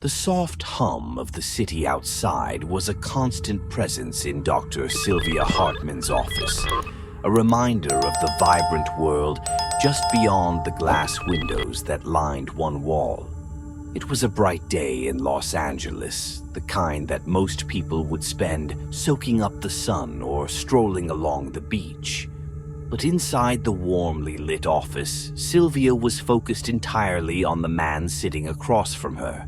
The soft hum of the city outside was a constant presence in Dr. Sylvia Hartman's office, a reminder of the vibrant world just beyond the glass windows that lined one wall. It was a bright day in Los Angeles, the kind that most people would spend soaking up the sun or strolling along the beach. But inside the warmly lit office, Sylvia was focused entirely on the man sitting across from her.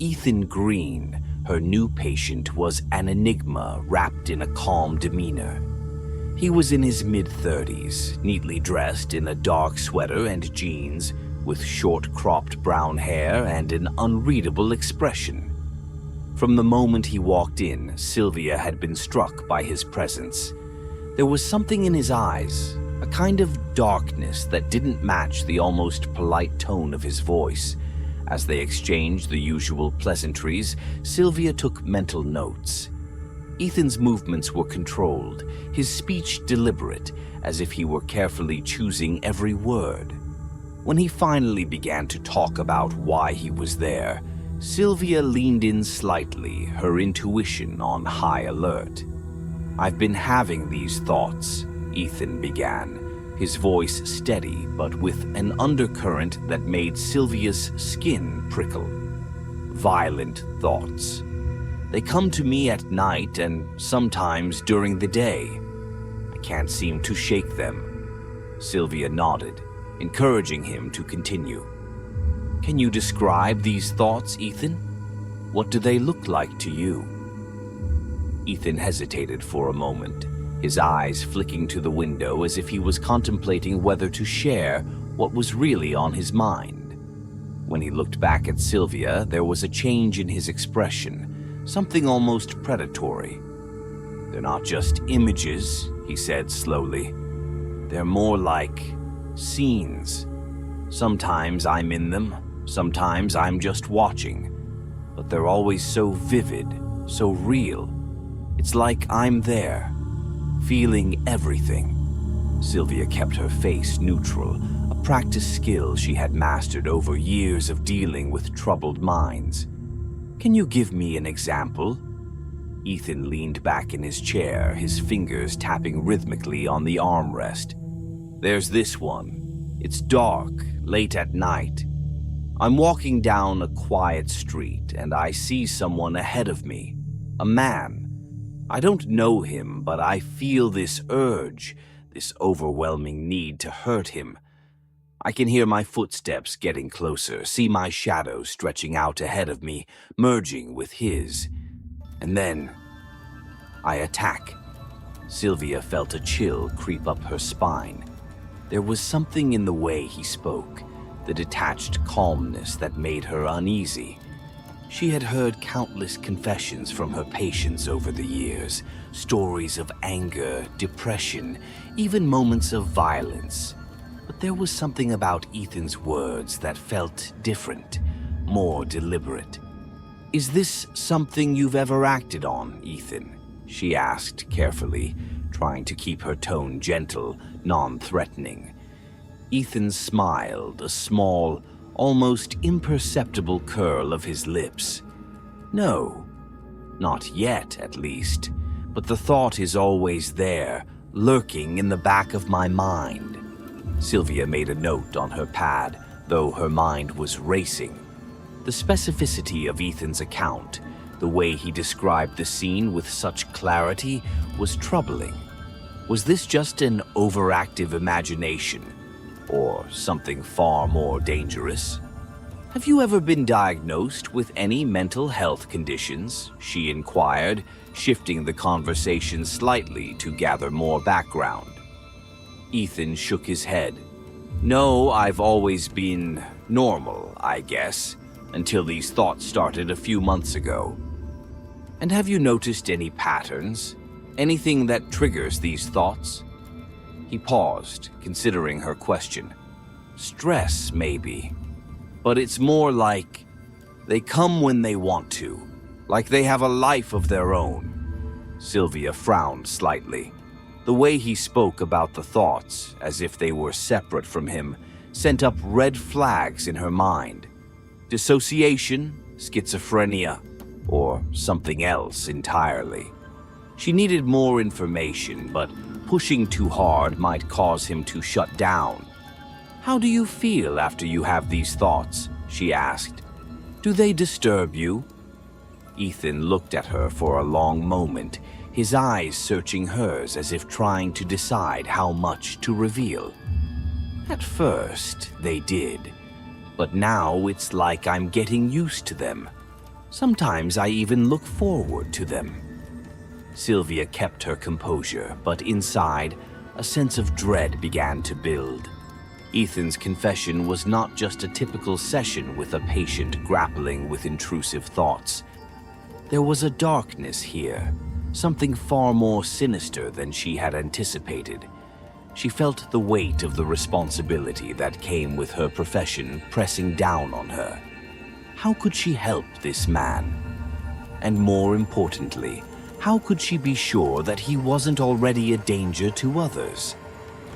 Ethan Green, her new patient, was an enigma wrapped in a calm demeanor. He was in his mid-30s, neatly dressed in a dark sweater and jeans, with short cropped brown hair and an unreadable expression. From the moment he walked in, Sylvia had been struck by his presence. There was something in his eyes, a kind of darkness that didn't match the almost polite tone of his voice. As they exchanged the usual pleasantries, Sylvia took mental notes. Ethan's movements were controlled, his speech deliberate, as if he were carefully choosing every word. When he finally began to talk about why he was there, Sylvia leaned in slightly, her intuition on high alert. "I've been having these thoughts," Ethan began, his voice steady but with an undercurrent that made Sylvia's skin prickle. "Violent thoughts. They come to me at night and sometimes during the day. I can't seem to shake them." Sylvia nodded, encouraging him to continue. "Can you describe these thoughts, Ethan? What do they look like to you?" Ethan hesitated for a moment, his eyes flicking to the window as if he was contemplating whether to share what was really on his mind. When he looked back at Sylvia, there was a change in his expression, something almost predatory. "They're not just images," he said slowly. "They're more like scenes. Sometimes I'm in them, sometimes I'm just watching, but they're always so vivid, so real. It's like I'm there, feeling everything." Sylvia kept her face neutral, a practiced skill she had mastered over years of dealing with troubled minds. "Can you give me an example?" Ethan leaned back in his chair, his fingers tapping rhythmically on the armrest. "There's this one. It's dark, late at night. I'm walking down a quiet street and I see someone ahead of me, a man. I don't know him, but I feel this urge, this overwhelming need to hurt him. I can hear my footsteps getting closer, see my shadow stretching out ahead of me, merging with his. And then I attack." Sylvia felt a chill creep up her spine. There was something in the way he spoke, the detached calmness that made her uneasy. She had heard countless confessions from her patients over the years, stories of anger, depression, even moments of violence. But there was something about Ethan's words that felt different, more deliberate. "Is this something you've ever acted on, Ethan?" she asked carefully, trying to keep her tone gentle, non-threatening. Ethan smiled, a small, almost imperceptible curl of his lips. "No, not yet, at least, but the thought is always there, lurking in the back of my mind." Sylvia made a note on her pad, though her mind was racing. The specificity of Ethan's account, the way he described the scene with such clarity, was troubling. Was this just an overactive imagination, or something far more dangerous? "Have you ever been diagnosed with any mental health conditions?" she inquired, shifting the conversation slightly to gather more background. Ethan shook his head. "No, I've always been normal, I guess, until these thoughts started a few months ago." "And have you noticed any patterns? Anything that triggers these thoughts?" He paused, considering her question. "Stress, maybe. But it's more like they come when they want to, like they have a life of their own." Sylvia frowned slightly. The way he spoke about the thoughts, as if they were separate from him, sent up red flags in her mind. Dissociation, schizophrenia, or something else entirely. She needed more information, but pushing too hard might cause him to shut down. "How do you feel after you have these thoughts?" she asked. "Do they disturb you?" Ethan looked at her for a long moment, his eyes searching hers as if trying to decide how much to reveal. "At first, they did, but now it's like I'm getting used to them. Sometimes I even look forward to them." Sylvia kept her composure, but inside, a sense of dread began to build. Ethan's confession was not just a typical session with a patient grappling with intrusive thoughts. There was a darkness here, something far more sinister than she had anticipated. She felt the weight of the responsibility that came with her profession pressing down on her. How could she help this man? And more importantly, how could she be sure that he wasn't already a danger to others?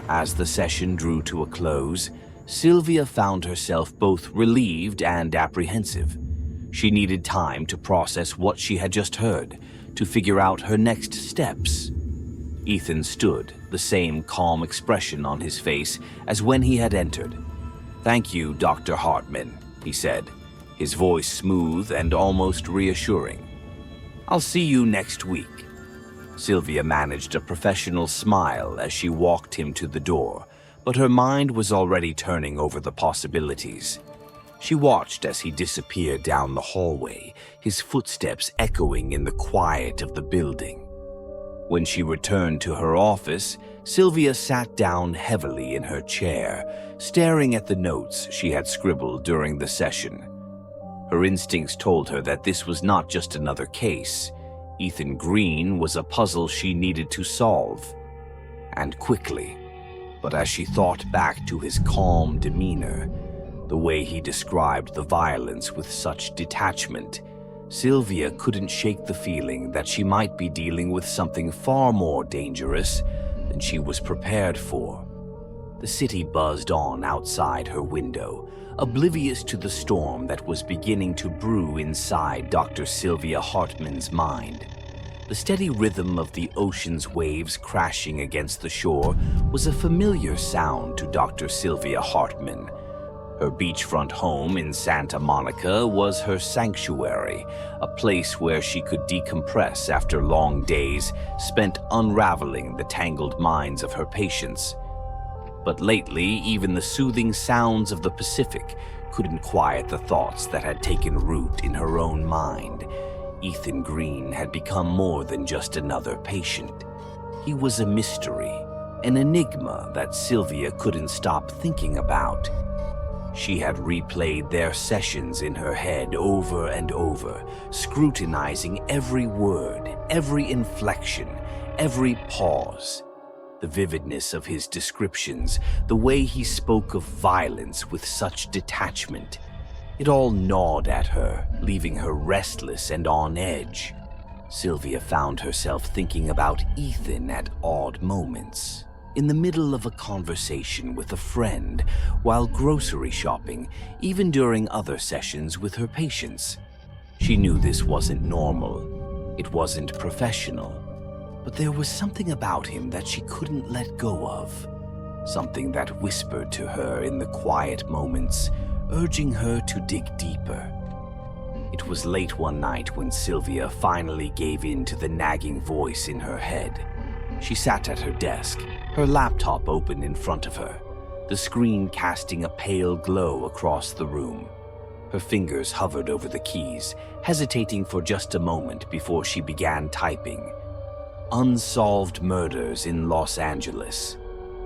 As the session drew to a close, Sylvia found herself both relieved and apprehensive. She needed time to process what she had just heard, to figure out her next steps. Ethan stood, the same calm expression on his face as when he had entered. "Thank you, Dr. Hartman," he said, his voice smooth and almost reassuring. "I'll see you next week." Sylvia managed a professional smile as she walked him to the door, but her mind was already turning over the possibilities. She watched as he disappeared down the hallway, his footsteps echoing in the quiet of the building. When she returned to her office, Sylvia sat down heavily in her chair, staring at the notes she had scribbled during the session. Her instincts told her that this was not just another case. Ethan Green was a puzzle she needed to solve, and quickly. But as she thought back to his calm demeanor, the way he described the violence with such detachment, Sylvia couldn't shake the feeling that she might be dealing with something far more dangerous than she was prepared for. The city buzzed on outside her window, oblivious to the storm that was beginning to brew inside Dr. Sylvia Hartman's mind. The steady rhythm of the ocean's waves crashing against the shore was a familiar sound to Dr. Sylvia Hartman. Her beachfront home in Santa Monica was her sanctuary, a place where she could decompress after long days spent unraveling the tangled minds of her patients. But lately, even the soothing sounds of the Pacific couldn't quiet the thoughts that had taken root in her own mind. Ethan Green had become more than just another patient. He was a mystery, an enigma that Sylvia couldn't stop thinking about. She had replayed their sessions in her head over and over, scrutinizing every word, every inflection, every pause. The vividness of his descriptions, the way he spoke of violence with such detachment, it all gnawed at her, leaving her restless and on edge. Sylvia found herself thinking about Ethan at odd moments. In the middle of a conversation with a friend, while grocery shopping, even during other sessions with her patients. She knew this wasn't normal. It wasn't professional. But there was something about him that she couldn't let go of. Something that whispered to her in the quiet moments, urging her to dig deeper. It was late one night when Sylvia finally gave in to the nagging voice in her head. She sat at her desk, her laptop open in front of her, the screen casting a pale glow across the room. Her fingers hovered over the keys, hesitating for just a moment before she began typing. Unsolved murders in Los Angeles.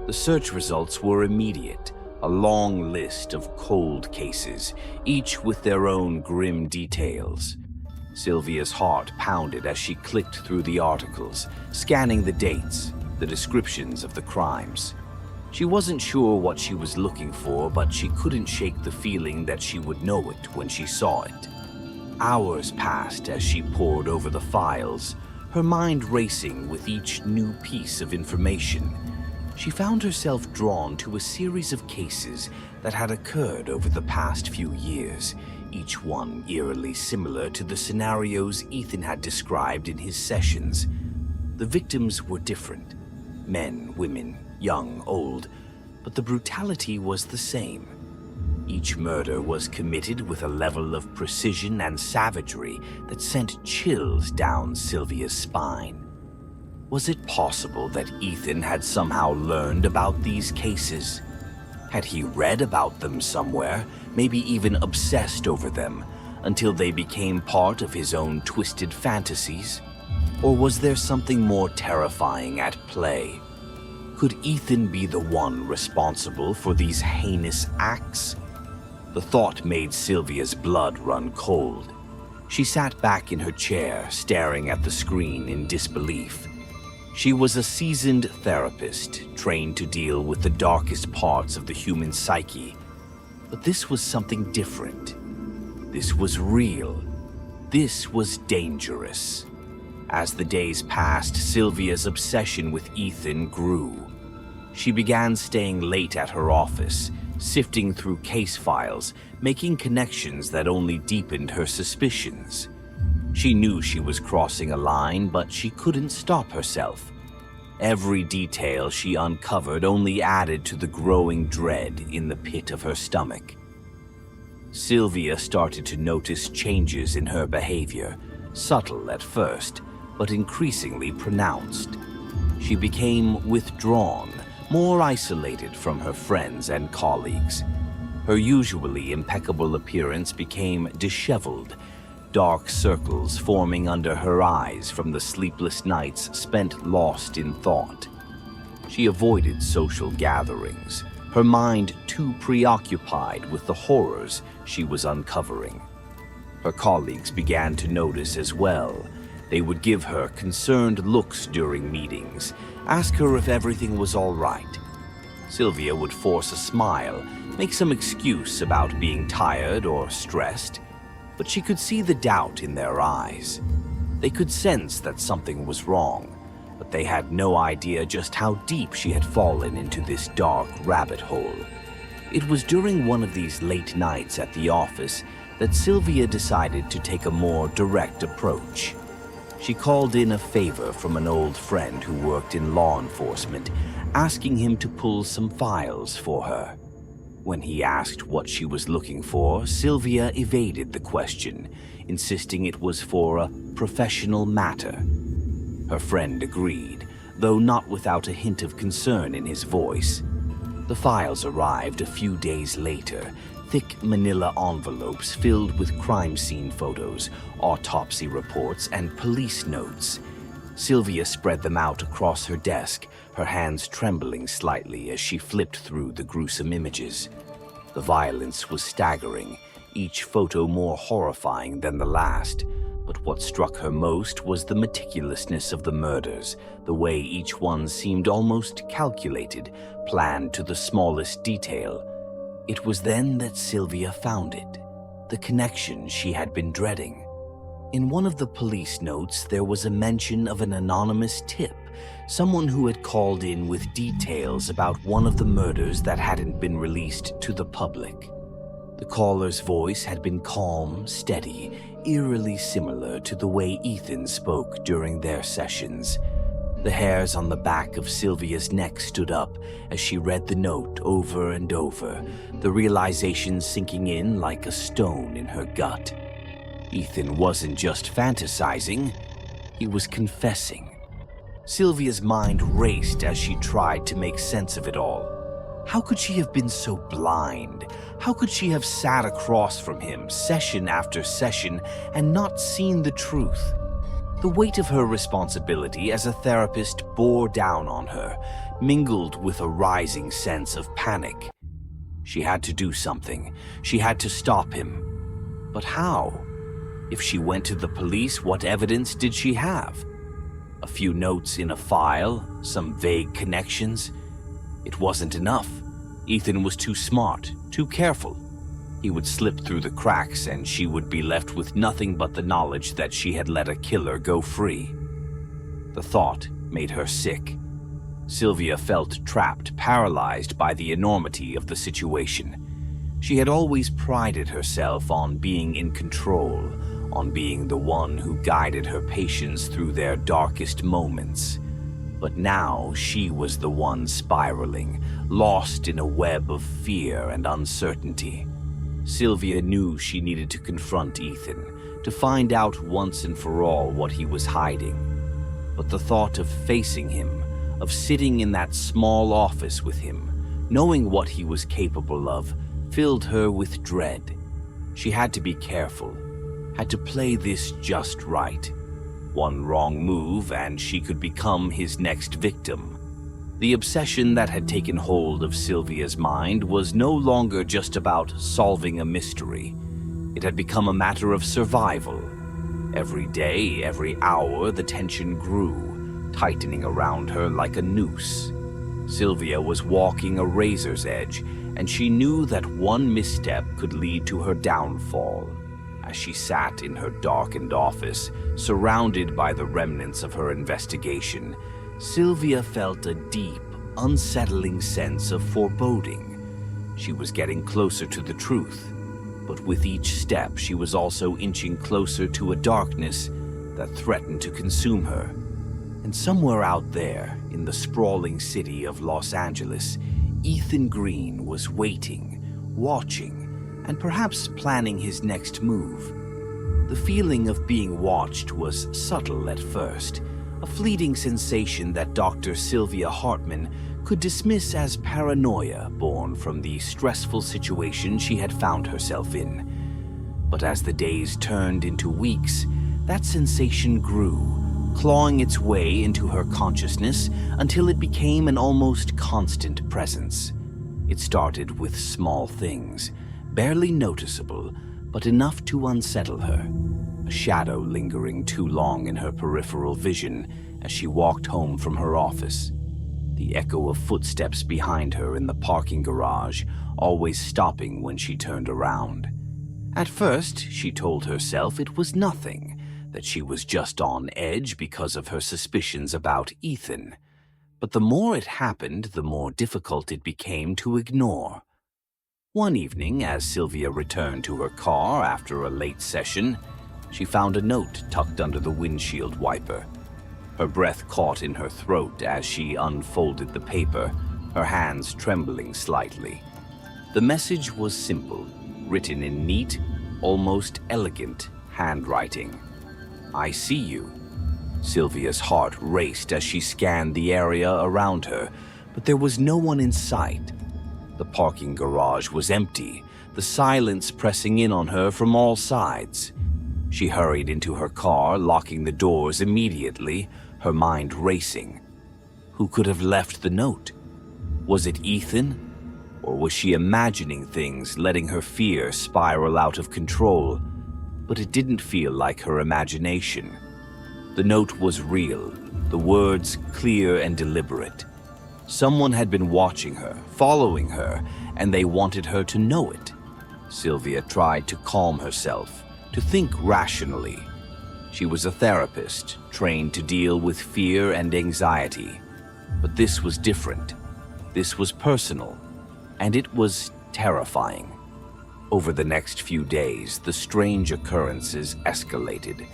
The search results were immediate, a long list of cold cases, each with their own grim details. Sylvia's heart pounded as she clicked through the articles, scanning the dates, the descriptions of the crimes. She wasn't sure what she was looking for, but she couldn't shake the feeling that she would know it when she saw it. Hours passed as she pored over the files, her mind racing with each new piece of information. She found herself drawn to a series of cases that had occurred over the past few years, each one eerily similar to the scenarios Ethan had described in his sessions. The victims were different. Men, women, young, old, but the brutality was the same. Each murder was committed with a level of precision and savagery that sent chills down Sylvia's spine. Was it possible that Ethan had somehow learned about these cases? Had he read about them somewhere, maybe even obsessed over them, until they became part of his own twisted fantasies? Or was there something more terrifying at play? Could Ethan be the one responsible for these heinous acts? The thought made Sylvia's blood run cold. She sat back in her chair, staring at the screen in disbelief. She was a seasoned therapist, trained to deal with the darkest parts of the human psyche. But this was something different. This was real. This was dangerous. As the days passed, Sylvia's obsession with Ethan grew. She began staying late at her office, sifting through case files, making connections that only deepened her suspicions. She knew she was crossing a line, but she couldn't stop herself. Every detail she uncovered only added to the growing dread in the pit of her stomach. Sylvia started to notice changes in her behavior, subtle at first, but increasingly pronounced. She became withdrawn, more isolated from her friends and colleagues. Her usually impeccable appearance became disheveled, dark circles forming under her eyes from the sleepless nights spent lost in thought. She avoided social gatherings, her mind too preoccupied with the horrors she was uncovering. Her colleagues began to notice as well. They would give her concerned looks during meetings, ask her if everything was all right. Sylvia would force a smile, make some excuse about being tired or stressed, but she could see the doubt in their eyes. They could sense that something was wrong, but they had no idea just how deep she had fallen into this dark rabbit hole. It was during one of these late nights at the office that Sylvia decided to take a more direct approach. She called in a favor from an old friend who worked in law enforcement, asking him to pull some files for her. When he asked what she was looking for, Sylvia evaded the question, insisting it was for a professional matter. Her friend agreed, though not without a hint of concern in his voice. The files arrived a few days later, thick manila envelopes filled with crime scene photos, autopsy reports, and police notes. Sylvia spread them out across her desk, her hands trembling slightly as she flipped through the gruesome images. The violence was staggering, each photo more horrifying than the last. But what struck her most was the meticulousness of the murders, the way each one seemed almost calculated, planned to the smallest detail. It was then that Sylvia found it, the connection she had been dreading. In one of the police notes, there was a mention of an anonymous tip, someone who had called in with details about one of the murders that hadn't been released to the public. The caller's voice had been calm, steady, eerily similar to the way Ethan spoke during their sessions. The hairs on the back of Sylvia's neck stood up as she read the note over and over, the realization sinking in like a stone in her gut. Ethan wasn't just fantasizing, he was confessing. Sylvia's mind raced as she tried to make sense of it all. How could she have been so blind? How could she have sat across from him, session after session, and not seen the truth? The weight of her responsibility as a therapist bore down on her, mingled with a rising sense of panic. She had to do something. She had to stop him. But how? If she went to the police, what evidence did she have? A few notes in a file, some vague connections. It wasn't enough. Ethan was too smart, too careful. He would slip through the cracks and she would be left with nothing but the knowledge that she had let a killer go free. The thought made her sick. Sylvia felt trapped, paralyzed by the enormity of the situation. She had always prided herself on being in control, on being the one who guided her patients through their darkest moments. But now she was the one spiraling, lost in a web of fear and uncertainty. Sylvia knew she needed to confront Ethan, to find out once and for all what he was hiding. But the thought of facing him, of sitting in that small office with him, knowing what he was capable of, filled her with dread. She had to be careful, had to play this just right. One wrong move and she could become his next victim. The obsession that had taken hold of Sylvia's mind was no longer just about solving a mystery. It had become a matter of survival. Every day, every hour, the tension grew, tightening around her like a noose. Sylvia was walking a razor's edge, and she knew that one misstep could lead to her downfall. As she sat in her darkened office, surrounded by the remnants of her investigation, Sylvia felt a deep, unsettling sense of foreboding. She was getting closer to the truth, but with each step she was also inching closer to a darkness that threatened to consume her. And somewhere out there, in the sprawling city of Los Angeles, Ethan Green was waiting, watching, and perhaps planning his next move. The feeling of being watched was subtle at first, a fleeting sensation that Dr. Sylvia Hartman could dismiss as paranoia born from the stressful situation she had found herself in. But as the days turned into weeks, that sensation grew, clawing its way into her consciousness until it became an almost constant presence. It started with small things, barely noticeable, but enough to unsettle her. A shadow lingering too long in her peripheral vision as she walked home from her office. The echo of footsteps behind her in the parking garage, always stopping when she turned around. At first, she told herself it was nothing, that she was just on edge because of her suspicions about Ethan. But the more it happened, the more difficult it became to ignore. One evening, as Sylvia returned to her car after a late session, she found a note tucked under the windshield wiper. Her breath caught in her throat as she unfolded the paper, her hands trembling slightly. The message was simple, written in neat, almost elegant handwriting. "I see you." Sylvia's heart raced as she scanned the area around her, but there was no one in sight. The parking garage was empty, the silence pressing in on her from all sides. She hurried into her car, locking the doors immediately, her mind racing. Who could have left the note? Was it Ethan? Or was she imagining things, letting her fear spiral out of control? But it didn't feel like her imagination. The note was real, the words clear and deliberate. Someone had been watching her, following her, and they wanted her to know it. Sylvia tried to calm herself, to think rationally. She was a therapist, trained to deal with fear and anxiety. But this was different. This was personal, and it was terrifying. Over the next few days, the strange occurrences escalated.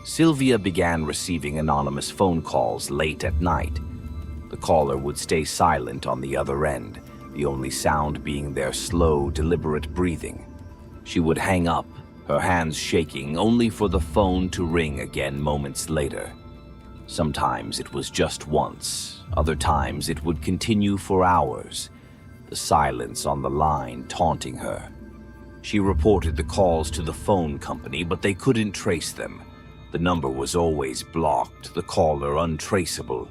Sylvia began receiving anonymous phone calls late at night. The caller would stay silent on the other end, the only sound being their slow, deliberate breathing. She would hang up, her hands shaking, only for the phone to ring again moments later. Sometimes it was just once, other times it would continue for hours, the silence on the line taunting her. She reported the calls to the phone company, but they couldn't trace them. The number was always blocked, the caller untraceable.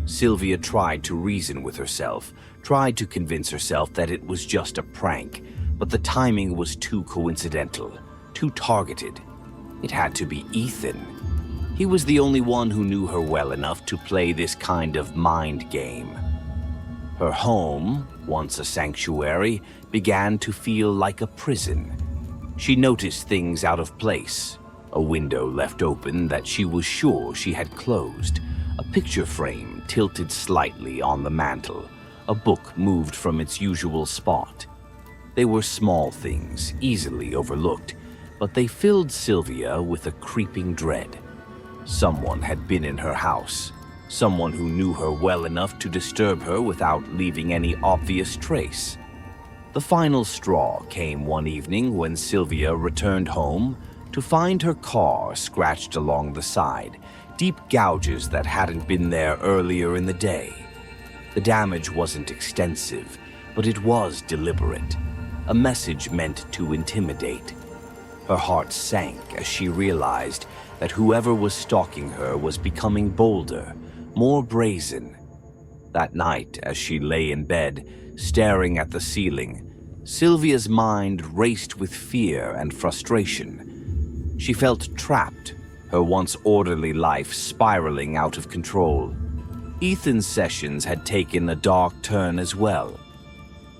Sylvia tried to reason with herself, tried to convince herself that it was just a prank, but the timing was too coincidental, too targeted. It had to be Ethan. He was the only one who knew her well enough to play this kind of mind game. Her home, once a sanctuary, began to feel like a prison. She noticed things out of place. A window left open that she was sure she had closed. A picture frame tilted slightly on the mantel. A book moved from its usual spot. They were small things, easily overlooked, but they filled Sylvia with a creeping dread. Someone had been in her house, someone who knew her well enough to disturb her without leaving any obvious trace. The final straw came one evening when Sylvia returned home to find her car scratched along the side, deep gouges that hadn't been there earlier in the day. The damage wasn't extensive, but it was deliberate, a message meant to intimidate. Her heart sank as she realized that whoever was stalking her was becoming bolder, more brazen. That night, as she lay in bed, staring at the ceiling, Sylvia's mind raced with fear and frustration. She felt trapped, her once orderly life spiraling out of control. Ethan's sessions had taken a dark turn as well.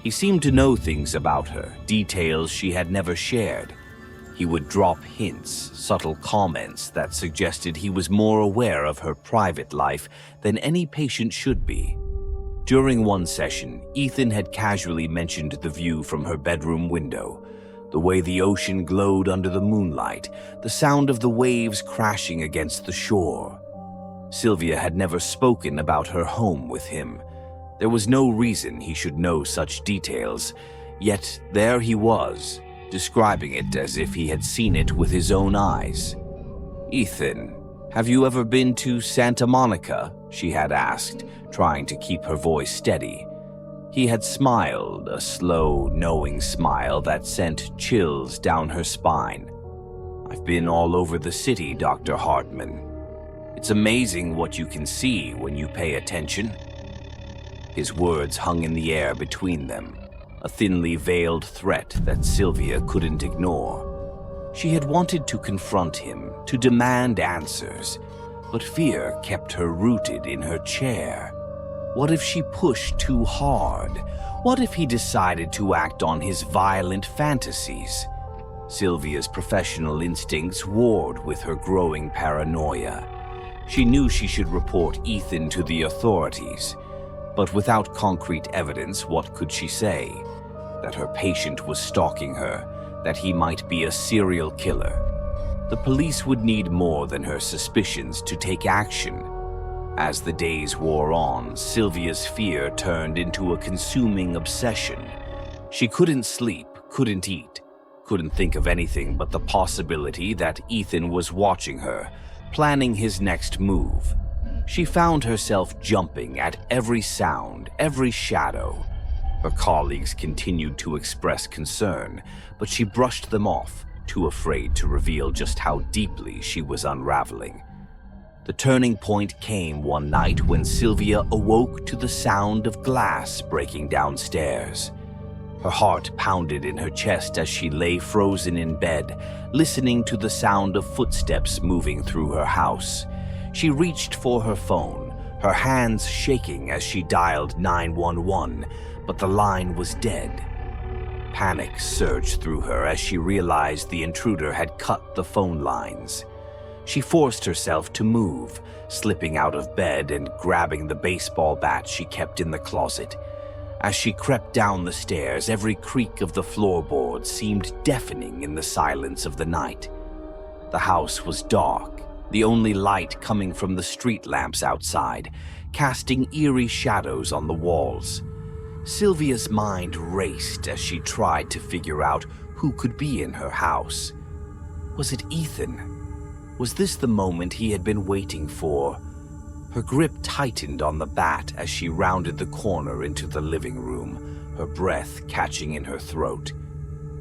He seemed to know things about her, details she had never shared. He would drop hints, subtle comments that suggested he was more aware of her private life than any patient should be. During one session, Ethan had casually mentioned the view from her bedroom window, the way the ocean glowed under the moonlight, the sound of the waves crashing against the shore. Sylvia had never spoken about her home with him. There was no reason he should know such details, yet there he was, describing it as if he had seen it with his own eyes. "Ethan, have you ever been to Santa Monica?" she had asked, trying to keep her voice steady. He had smiled, a slow, knowing smile that sent chills down her spine. "I've been all over the city, Dr. Hartman. It's amazing what you can see when you pay attention." His words hung in the air between them, a thinly veiled threat that Sylvia couldn't ignore. She had wanted to confront him, to demand answers, but fear kept her rooted in her chair. What if she pushed too hard? What if he decided to act on his violent fantasies? Sylvia's professional instincts warred with her growing paranoia. She knew she should report Ethan to the authorities, but without concrete evidence, what could she say? That her patient was stalking her, that he might be a serial killer. The police would need more than her suspicions to take action. As the days wore on, Sylvia's fear turned into a consuming obsession. She couldn't sleep, couldn't eat, couldn't think of anything but the possibility that Ethan was watching her, planning his next move. She found herself jumping at every sound, every shadow. Her colleagues continued to express concern, but she brushed them off, too afraid to reveal just how deeply she was unraveling. The turning point came one night when Sylvia awoke to the sound of glass breaking downstairs. Her heart pounded in her chest as she lay frozen in bed, listening to the sound of footsteps moving through her house. She reached for her phone, her hands shaking as she dialed 911, but the line was dead. Panic surged through her as she realized the intruder had cut the phone lines. She forced herself to move, slipping out of bed and grabbing the baseball bat she kept in the closet. As she crept down the stairs, every creak of the floorboards seemed deafening in the silence of the night. The house was dark, the only light coming from the street lamps outside, casting eerie shadows on the walls. Sylvia's mind raced as she tried to figure out who could be in her house. Was it Ethan? Was this the moment he had been waiting for? Her grip tightened on the bat as she rounded the corner into the living room, her breath catching in her throat.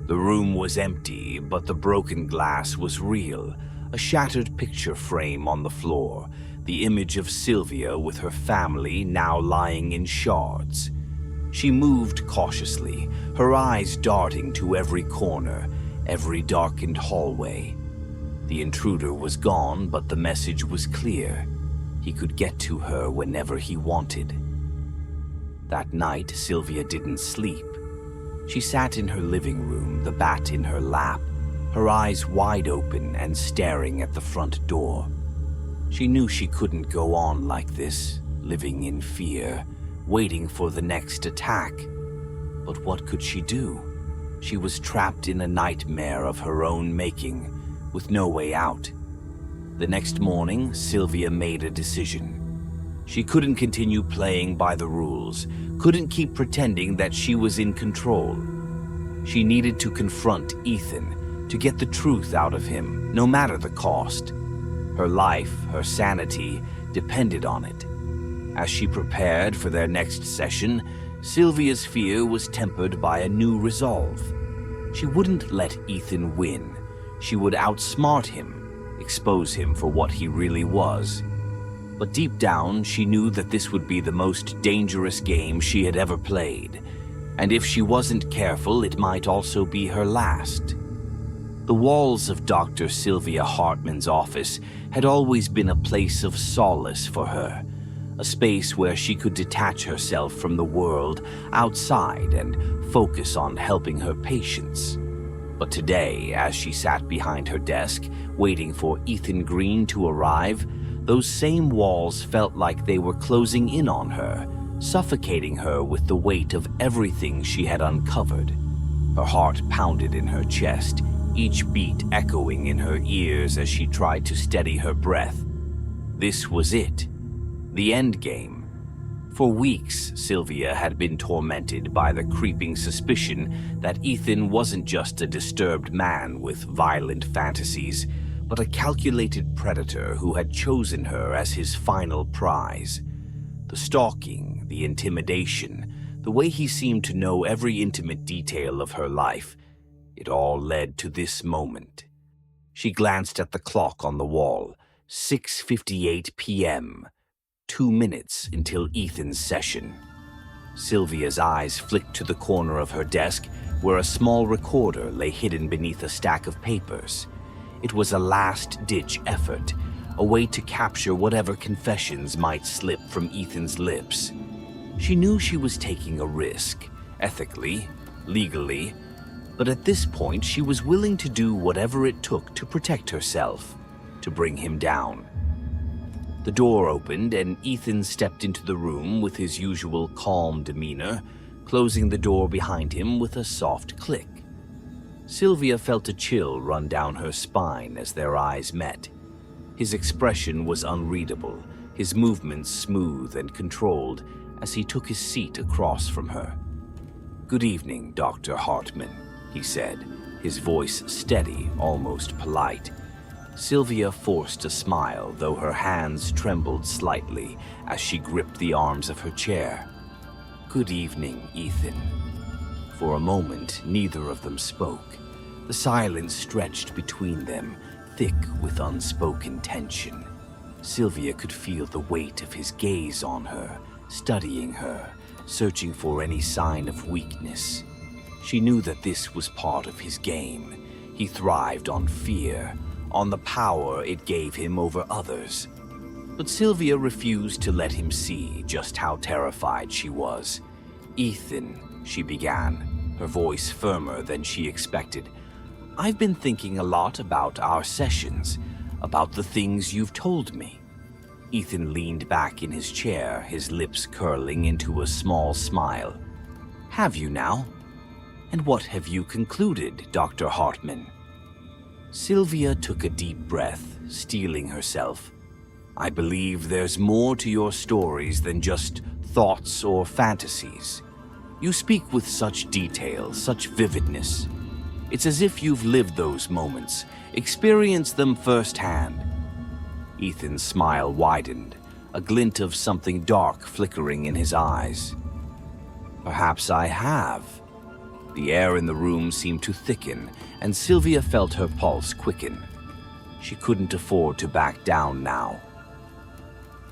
The room was empty, but the broken glass was real, a shattered picture frame on the floor, the image of Sylvia with her family now lying in shards. She moved cautiously, her eyes darting to every corner, every darkened hallway. The intruder was gone, but the message was clear. He could get to her whenever he wanted. That night, Sylvia didn't sleep. She sat in her living room, the bat in her lap, her eyes wide open and staring at the front door. She knew she couldn't go on like this, living in fear, waiting for the next attack. But what could she do? She was trapped in a nightmare of her own making, with no way out. The next morning, Sylvia made a decision. She couldn't continue playing by the rules, couldn't keep pretending that she was in control. She needed to confront Ethan, to get the truth out of him, no matter the cost. Her life, her sanity, depended on it. As she prepared for their next session, Sylvia's fear was tempered by a new resolve. She wouldn't let Ethan win. She would outsmart him, expose him for what he really was. But deep down, she knew that this would be the most dangerous game she had ever played. And if she wasn't careful, it might also be her last. The walls of Dr. Sylvia Hartman's office had always been a place of solace for her, a space where she could detach herself from the world outside and focus on helping her patients. But today, as she sat behind her desk, waiting for Ethan Green to arrive, those same walls felt like they were closing in on her, suffocating her with the weight of everything she had uncovered. Her heart pounded in her chest, each beat echoing in her ears as she tried to steady her breath. This was it, the end game. For weeks, Sylvia had been tormented by the creeping suspicion that Ethan wasn't just a disturbed man with violent fantasies, but a calculated predator who had chosen her as his final prize. The stalking, the intimidation, the way he seemed to know every intimate detail of her life, it all led to this moment. She glanced at the clock on the wall, 6:58 p.m., 2 minutes until Ethan's session. Sylvia's eyes flicked to the corner of her desk where a small recorder lay hidden beneath a stack of papers. It was a last-ditch effort, a way to capture whatever confessions might slip from Ethan's lips. She knew she was taking a risk, ethically, legally, but at this point she was willing to do whatever it took to protect herself, to bring him down. The door opened and Ethan stepped into the room with his usual calm demeanor, closing the door behind him with a soft click. Sylvia felt a chill run down her spine as their eyes met. His expression was unreadable, his movements smooth and controlled as he took his seat across from her. "Good evening, Dr. Hartman," he said, his voice steady, almost polite. Sylvia forced a smile, though her hands trembled slightly as she gripped the arms of her chair. "Good evening, Ethan." For a moment, neither of them spoke. The silence stretched between them, thick with unspoken tension. Sylvia could feel the weight of his gaze on her, studying her, searching for any sign of weakness. She knew that this was part of his game. He thrived on fear, on the power it gave him over others. But Sylvia refused to let him see just how terrified she was. "Ethan," she began, her voice firmer than she expected, "I've been thinking a lot about our sessions, about the things you've told me." Ethan leaned back in his chair, his lips curling into a small smile. "Have you now? And what have you concluded, Dr. Hartman?" Sylvia took a deep breath, steeling herself. "I believe there's more to your stories than just thoughts or fantasies. You speak with such detail, such vividness. It's as if you've lived those moments, experienced them firsthand." Ethan's smile widened, a glint of something dark flickering in his eyes. "Perhaps I have." The air in the room seemed to thicken, and Sylvia felt her pulse quicken. She couldn't afford to back down now.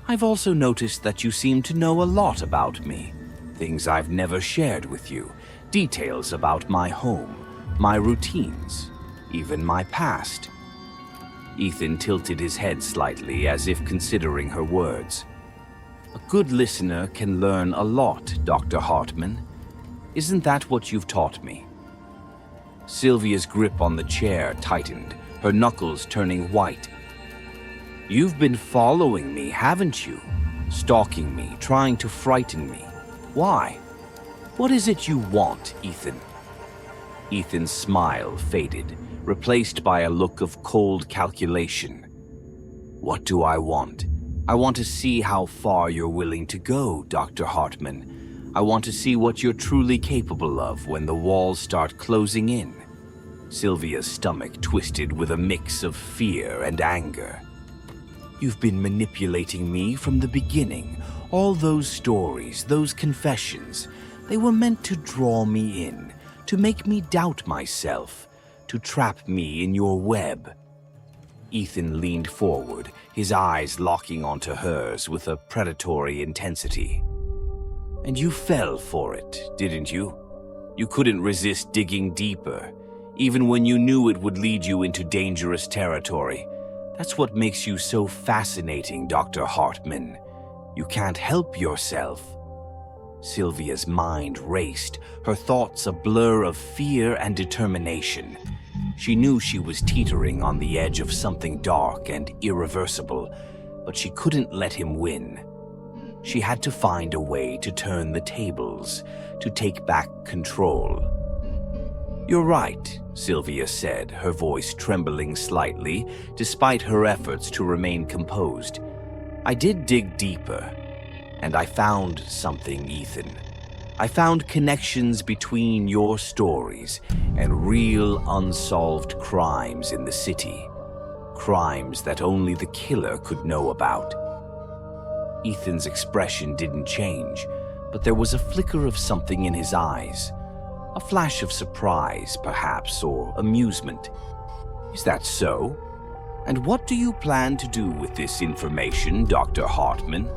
"I've also noticed that you seem to know a lot about me, things I've never shared with you, details about my home, my routines, even my past." Ethan tilted his head slightly as if considering her words. "A good listener can learn a lot, Dr. Hartman. Isn't that what you've taught me?" Sylvia's grip on the chair tightened, her knuckles turning white. "You've been following me, haven't you? Stalking me, trying to frighten me. Why? What is it you want, Ethan?" Ethan's smile faded, replaced by a look of cold calculation. What do I want? I want to see how far you're willing to go, Dr. Hartman. I want to see what you're truly capable of when the walls start closing in. Sylvia's stomach twisted with a mix of fear and anger. You've been manipulating me from the beginning. All those stories, those confessions, they were meant to draw me in, to make me doubt myself, to trap me in your web. Ethan leaned forward, his eyes locking onto hers with a predatory intensity. And you fell for it, didn't you? You couldn't resist digging deeper, even when you knew it would lead you into dangerous territory. That's what makes you so fascinating, Dr. Hartman. You can't help yourself. Sylvia's mind raced, her thoughts a blur of fear and determination. She knew she was teetering on the edge of something dark and irreversible, but she couldn't let him win. She had to find a way to turn the tables, to take back control. You're right, Sylvia said, her voice trembling slightly, despite her efforts to remain composed. I did dig deeper, and I found something, Ethan. I found connections between your stories and real unsolved crimes in the city. Crimes that only the killer could know about. Ethan's expression didn't change, but there was a flicker of something in his eyes. A flash of surprise, perhaps, or amusement. Is that so? And what do you plan to do with this information, Dr. Hartman?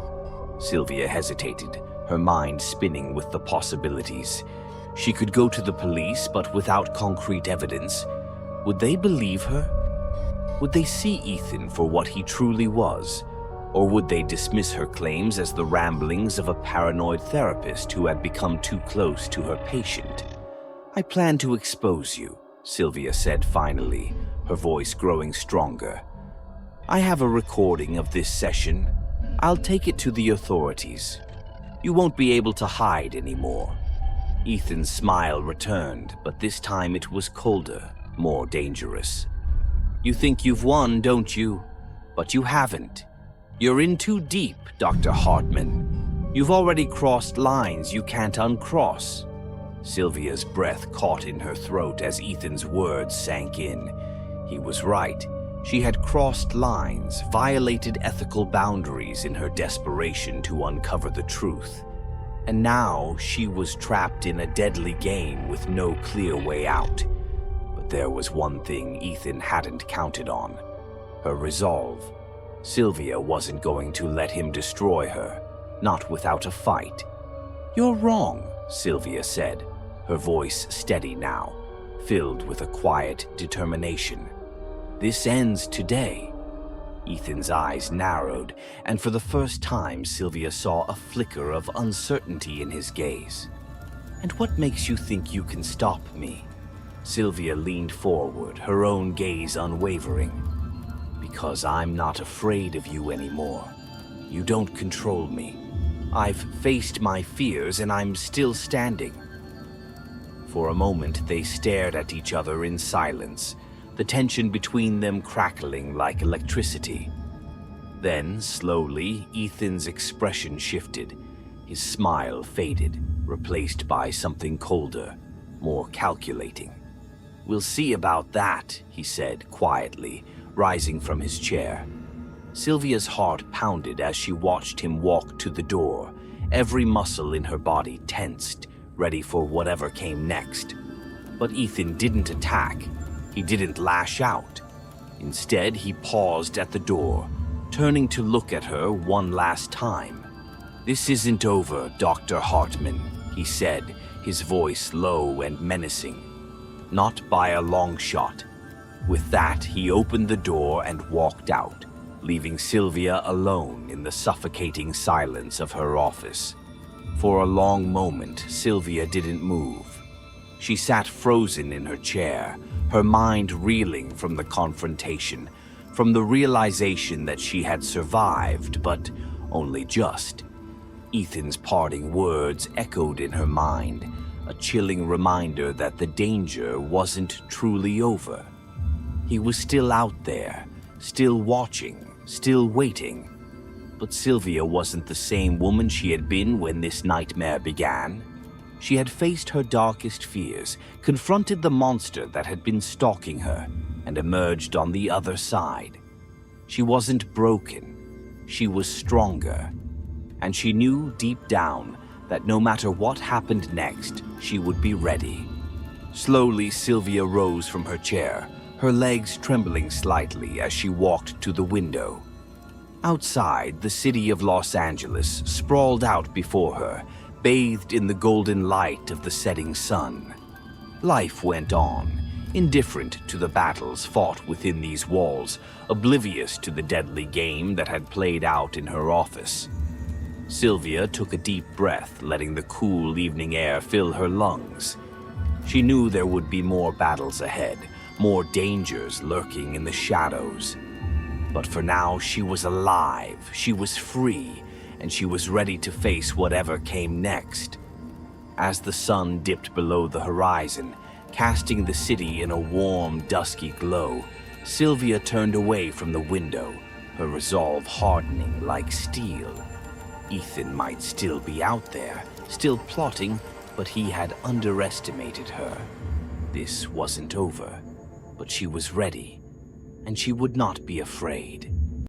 Sylvia hesitated, her mind spinning with the possibilities. She could go to the police, but without concrete evidence. Would they believe her? Would they see Ethan for what he truly was? Or would they dismiss her claims as the ramblings of a paranoid therapist who had become too close to her patient? I plan to expose you, Sylvia said finally, her voice growing stronger. I have a recording of this session. I'll take it to the authorities. You won't be able to hide anymore. Ethan's smile returned, but this time it was colder, more dangerous. You think you've won, don't you? But you haven't. You're in too deep, Dr. Hartman. You've already crossed lines you can't uncross. Sylvia's breath caught in her throat as Ethan's words sank in. He was right. She had crossed lines, violated ethical boundaries in her desperation to uncover the truth. And now she was trapped in a deadly game with no clear way out. But there was one thing Ethan hadn't counted on: her resolve. Sylvia wasn't going to let him destroy her, not without a fight. You're wrong, Sylvia said, her voice steady now, filled with a quiet determination. This ends today. Ethan's eyes narrowed, and for the first time Sylvia saw a flicker of uncertainty in his gaze. And what makes you think you can stop me? Sylvia leaned forward, her own gaze unwavering. Because I'm not afraid of you anymore. You don't control me. I've faced my fears and I'm still standing. For a moment they stared at each other in silence, the tension between them crackling like electricity. Then, slowly, Ethan's expression shifted. His smile faded, replaced by something colder, more calculating. We'll see about that, he said quietly, rising from his chair. Sylvia's heart pounded as she watched him walk to the door, every muscle in her body tensed, ready for whatever came next. But Ethan didn't attack. He didn't lash out. Instead, he paused at the door, turning to look at her one last time. This isn't over, Dr. Hartman, he said, his voice low and menacing. Not by a long shot. With that, he opened the door and walked out, leaving Sylvia alone in the suffocating silence of her office. For a long moment, Sylvia didn't move. She sat frozen in her chair, her mind reeling from the confrontation, from the realization that she had survived, but only just. Ethan's parting words echoed in her mind, a chilling reminder that the danger wasn't truly over. He was still out there, still watching, still waiting. But Sylvia wasn't the same woman she had been when this nightmare began. She had faced her darkest fears, confronted the monster that had been stalking her, and emerged on the other side. She wasn't broken. She was stronger. And she knew deep down that no matter what happened next, she would be ready. Slowly, Sylvia rose from her chair, her legs trembling slightly as she walked to the window. Outside, the city of Los Angeles sprawled out before her, bathed in the golden light of the setting sun. Life went on, indifferent to the battles fought within these walls, oblivious to the deadly game that had played out in her office. Sylvia took a deep breath, letting the cool evening air fill her lungs. She knew there would be more battles ahead, more dangers lurking in the shadows. But for now, she was alive, she was free, and she was ready to face whatever came next. As the sun dipped below the horizon, casting the city in a warm, dusky glow, Sylvia turned away from the window, her resolve hardening like steel. Ethan might still be out there, still plotting, but he had underestimated her. This wasn't over, but she was ready, and she would not be afraid.